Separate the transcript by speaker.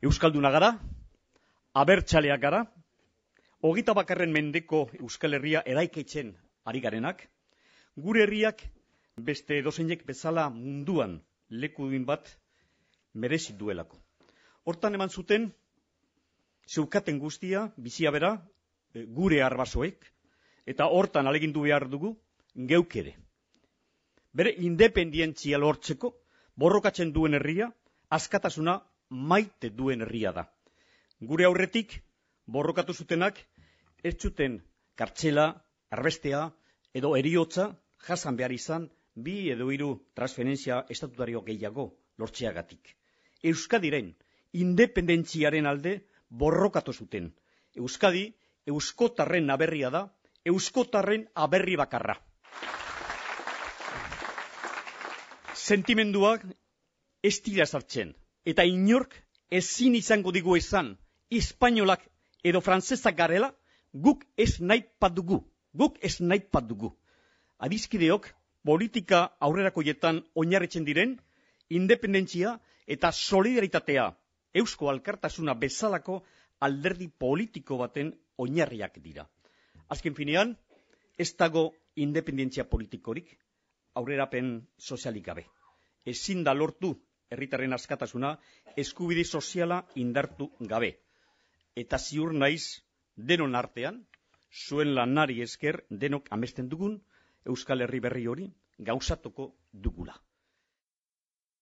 Speaker 1: Euskalduna gara, abertzaleak gara, 21. mendeko Euskal Herria eraikitzen ari garenak, gure herriak beste edozeinek bezala munduan leku duin bat merezi duelako. Hortan eman zuten, zeukaten guztia, bizia bera, gure arbasoek, eta hortan alegindu behar dugu, geuk ere. Bere independientzia lortzeko, borrokatzen duen herria, askatasuna maite duen herria da. Gure aurretik, borrokatu zutenak, ez zuten kartxela, arbestea, edo eriotza, jasan behar izan, 2 edo 3 transferentzia estatutario gehiago lortzeagatik. Euskadiren independentziaren alde borrokatu zuten. Euskadi, euskotarren aberria da, euskotarren aberri bakarra. Sentimenduak ez dira sartzen, eta inork ezin izango digu esan, espainolak edo frantsesak garela, guk ez nahi pat dugu. Adiskideok, politika aurrerakoietan oinarritzen diren, independentzia eta solidaritatea, eusko alkartasuna bezalako alderdi politiko baten oinarriak dira. Azken finean, ez dago independentzia politikorik, aurrerapen sozialik gabe. Ezin da lortu herritarren askatasuna eskubide soziala indartu gabe. Eta ziur naiz denon artean, zuen lanari esker denok amesten dugun Euskal Herri berri hori gauzatuko dugula.